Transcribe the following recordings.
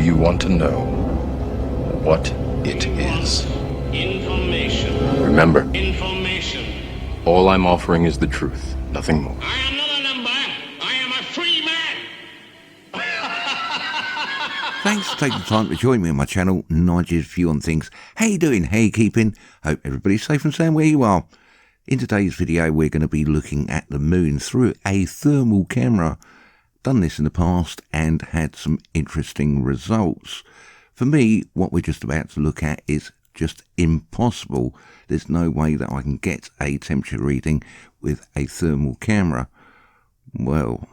you want to know what it is? Information. Remember, Information. all I'm offering is the truth, nothing more. I am not a number. I am a free man. Thanks for taking the time to join me on my channel, Nigel's View on Things. How you doing? How you keeping? Hope everybody's safe and sound where you are. In today's video, we're going to be looking at the moon through a thermal camera. Done this in the past and had some interesting results. For me, what we're just about to look at is just impossible. There's no way that I can get a temperature reading with a thermal camera. Well,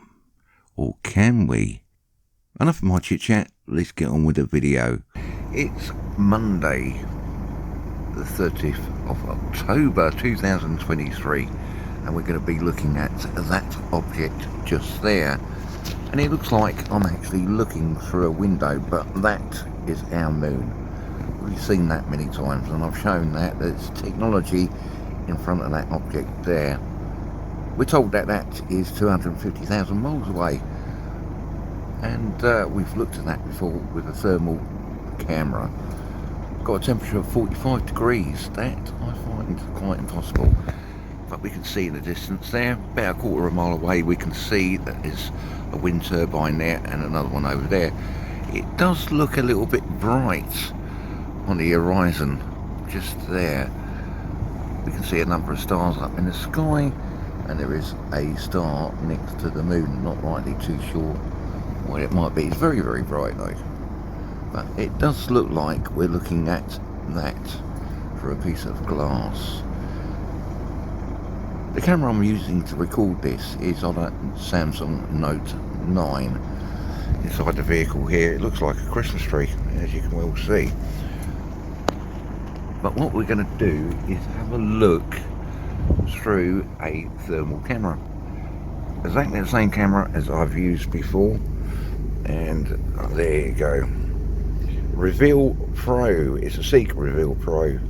or can we? Enough of my chit chat, let's get on with the video. It's Monday, the 30th of October 2023, and we're going to be looking at that object just there. And it looks like I'm actually looking through a window, but that is our moon. We've seen that many times, and I've shown that there's technology in front of that object there. We're told that that is 250,000 miles away, and we've looked at that before with a thermal camera. Got a temperature of 45 degrees. That I find quite impossible, but we can see in the distance there, about a quarter of a mile away, we can see that there's a wind turbine there and another one over there. It does look a little bit bright on the horizon just there. We can see a number of stars up in the sky, and there is a star next to the moon. Not rightly too sure what it might be. It's very, very bright though, but it does look like we're looking at that through a piece of glass. The camera I'm using to record this is on a Samsung Note 9. Inside the vehicle here, it looks like a Christmas tree, as you can well see. But what we're going to do is have a look through a thermal camera. Exactly the same camera as I've used before. And there you go. Reveal Pro. It's a Seek Reveal Pro.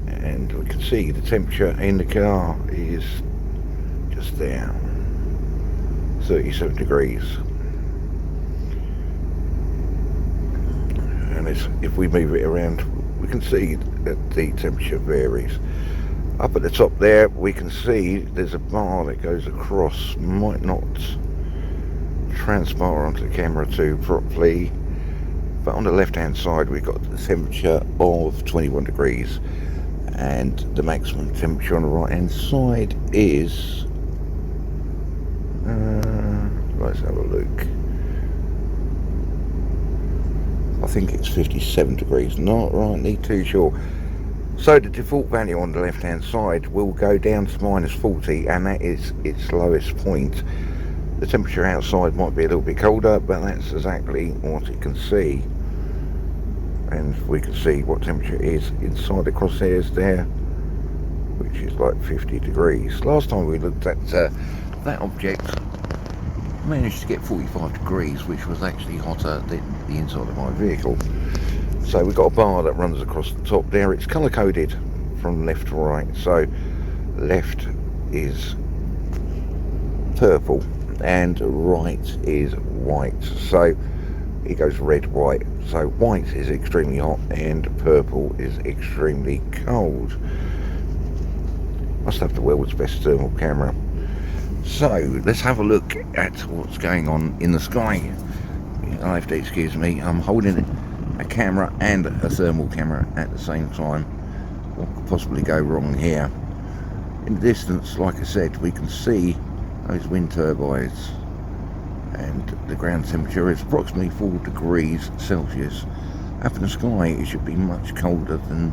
And we can see the temperature in the car is just there. 37 degrees. And if we move it around, we can see that the temperature varies. Up at the top there, we can see there's a bar that goes across. Might not transpire onto the camera too properly, but on the left hand side we've got the temperature of 21 degrees, and the maximum temperature on the right hand side is let's have a look. I think it's 57 degrees, not rightly too sure. So the default value on the left hand side will go down to minus 40, and that is its lowest point. The temperature outside might be a little bit colder, but that's exactly what it can see. And we can see what temperature is inside the crosshairs there, which is like 50 degrees. Last time we looked at that object, managed to get 45 degrees, which was actually hotter than the inside of my vehicle. So we've got a bar that runs across the top there. It's color coded from left to right. So left is purple and right is white. So it goes red, white. So white is extremely hot and purple is extremely cold. Must have the world's best thermal camera. So let's have a look at what's going on in the sky. You'll have to excuse me, I'm holding a camera and a thermal camera at the same time. What could possibly go wrong here? In the distance, like I said, we can see those wind turbines, and the ground temperature is approximately 4 degrees Celsius. Up in the sky it should be much colder than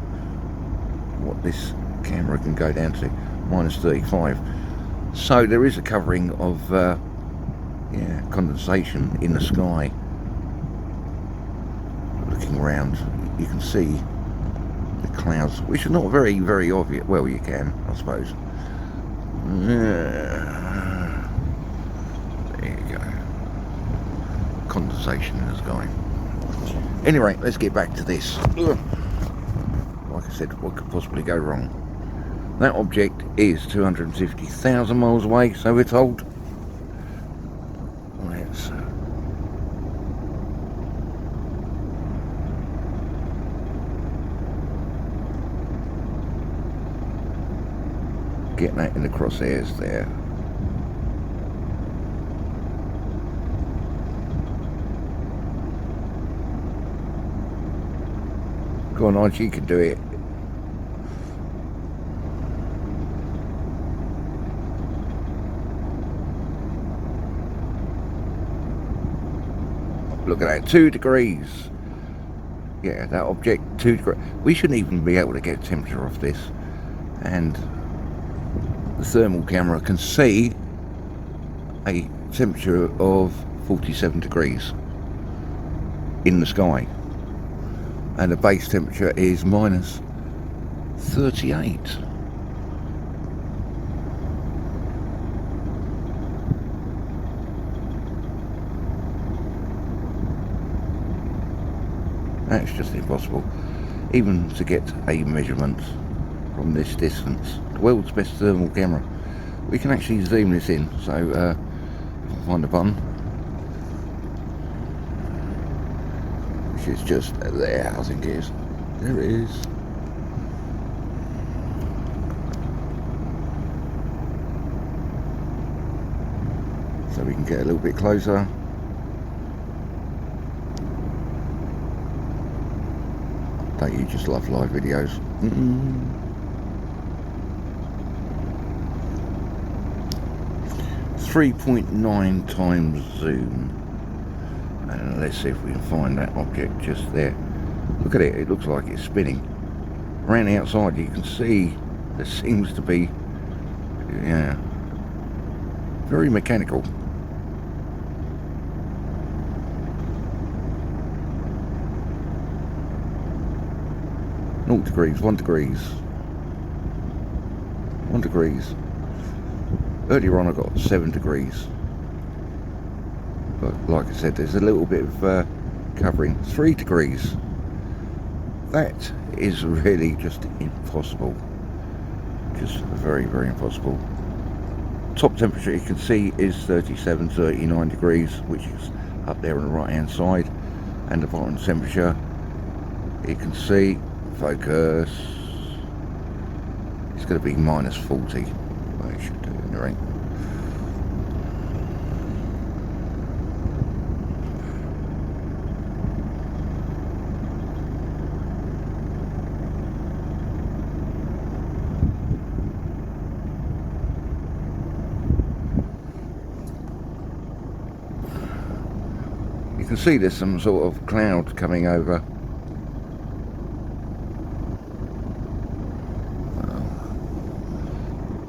what this camera can go down to, minus 35. So there is a covering of condensation in the sky. Looking around, you can see the clouds, which are not very, very obvious. Well, you can, I suppose. There you go. Condensation in the sky. Anyway, let's get back to this. Like I said, what could possibly go wrong? That object is 250,000 miles away, so we're told. Let's get that in the crosshairs there. Go on, Archie, you can do it. Look at that, 2 degrees. Yeah, that object, 2 degrees. We shouldn't even be able to get temperature off this. And the thermal camera can see a temperature of 47 degrees in the sky. And the base temperature is minus 38. That's just impossible, even to get a measurement from this distance. The world's best thermal camera. We can actually zoom this in, so if I find the button, which is just there, I think it is. There it is. So we can get a little bit closer. Don't you just love live videos? 3.9 times zoom. And let's see if we can find that object just there. Look at it, it looks like it's spinning. Around the outside you can see there seems to be, yeah, very mechanical. Degrees, 1 degrees, 1 degrees. Earlier on I got 7 degrees, but like I said, there's a little bit of covering. 3 degrees. That is really just impossible, just very, very impossible. Top temperature you can see is 37, 39 degrees, which is up there on the right hand side, and the bottom temperature you can see, focus, it's going to be minus 40. Well, it should do it in the ring. You can see there's some sort of cloud coming over.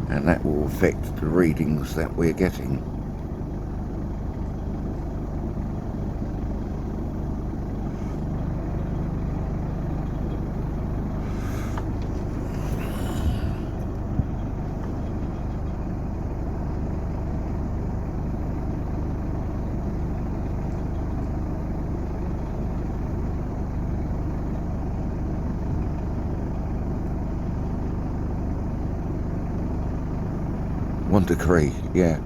And that will affect the readings that we're getting. One degree, yeah.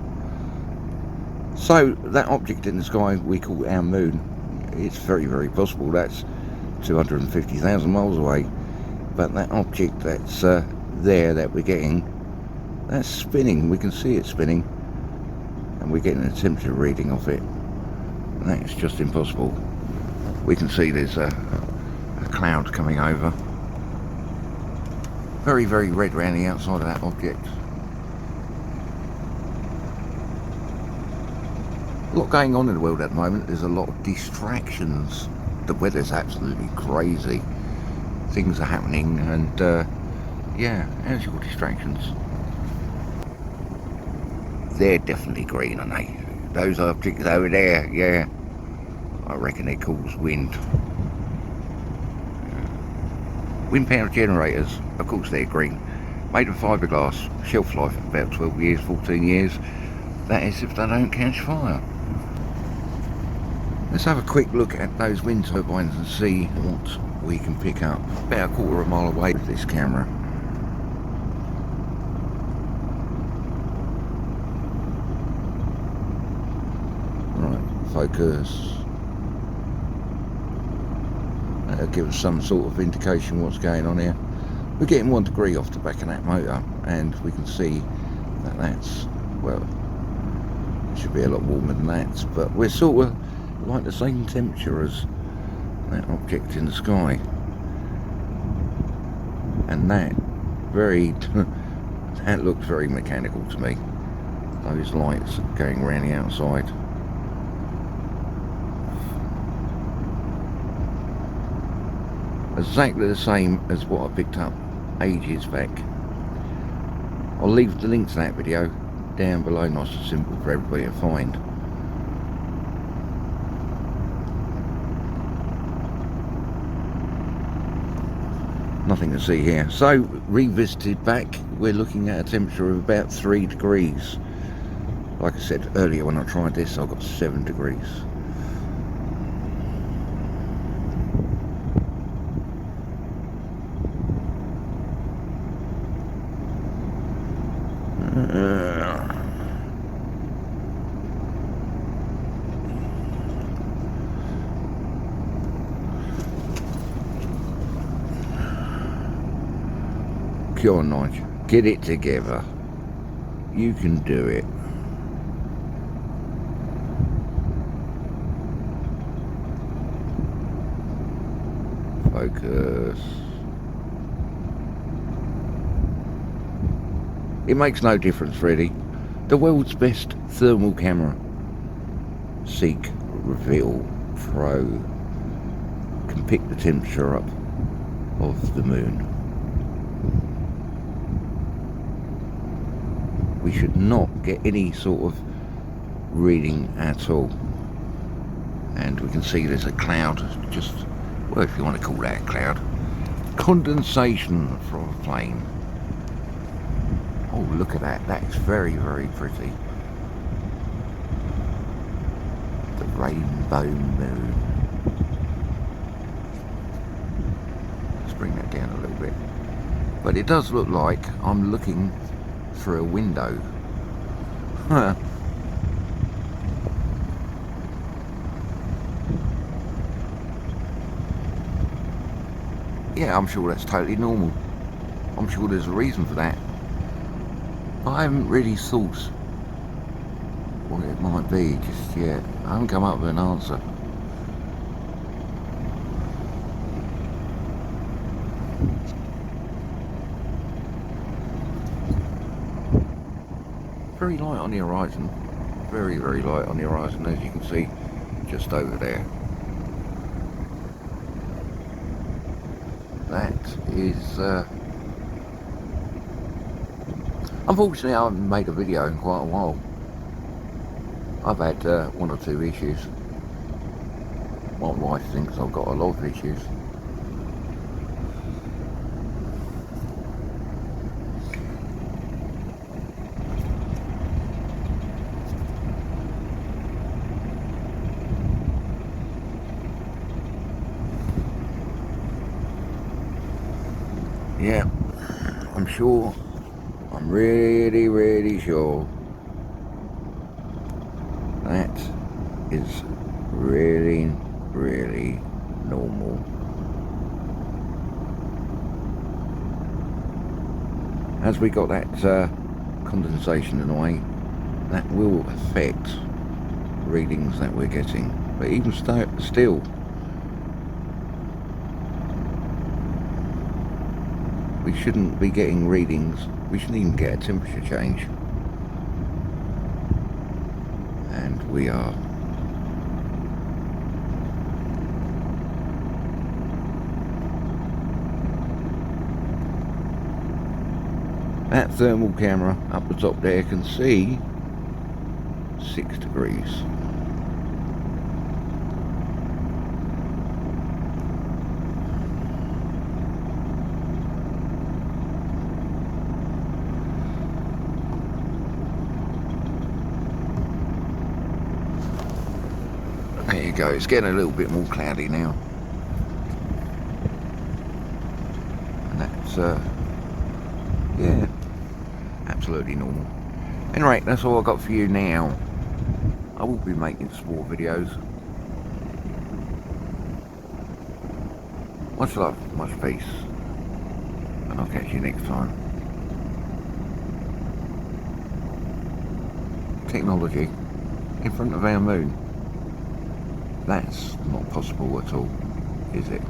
So that object in the sky we call our moon, it's very, very possible that's 250,000 miles away, but that object that's there that we're getting, that's spinning. We can see it spinning, and we're getting a temperature reading of it, and that's just impossible. We can see there's a cloud coming over, very, very red around the outside of that object. A lot going on in the world at the moment. There's a lot of distractions. The weather's absolutely crazy. Things are happening, and yeah, how's your distractions? They're definitely green, aren't they? Those objects over there, yeah, I reckon they cause wind. Wind power generators, of course they're green. Made of fiberglass, shelf life about 12 years, 14 years. That is if they don't catch fire. Let's have a quick look at those wind turbines and see what we can pick up. About a quarter of a mile away with this camera. Right, focus. That'll give us some sort of indication what's going on here. We're getting 1 degree off the back of that motor, and we can see that that's, well, it should be a lot warmer than that, but we're sort of like the same temperature as that object in the sky. And that that looks very mechanical to me, those lights going around the outside. Exactly the same as what I picked up ages back. I'll leave the link to that video down below, nice and simple for everybody to find. Nothing to see here. So, revisited back, we're looking at a temperature of about 3 degrees. Like I said earlier when I tried this, I got 7 degrees. Come on, Nigel, get it together. You can do it. Focus. It makes no difference really. The world's best thermal camera. Seek, Reveal Pro can pick the temperature up of the moon. We should not get any sort of reading at all. And we can see there's a cloud, just, well, if you want to call that a cloud, condensation from a plane. Oh, look at that. That is very, very pretty. The rainbow moon. Let's bring that down a little bit. But it does look like I'm looking through a window. Huh. Yeah, I'm sure that's totally normal. I'm sure there's a reason for that. But I haven't really thought what it might be just yet. I haven't come up with an answer. Very light on the horizon. Very, very light on the horizon, as you can see just over there. That is unfortunately I haven't made a video in quite a while. I've had 1 or 2 issues. My wife thinks I've got a lot of issues. Yeah, I'm sure, I'm really, really sure that is really, really normal. As we got that condensation in the way, that will affect readings that we're getting. But even still, we shouldn't be getting readings. We shouldn't even get a temperature change. And we are. That thermal camera up the top there can see 6 degrees. There you go, it's getting a little bit more cloudy now. And that's, yeah, absolutely normal. Anyway, that's all I've got for you now. I will be making some more videos. Much love, much peace, and I'll catch you next time. technology in front of our moon. That's not possible at all, is it?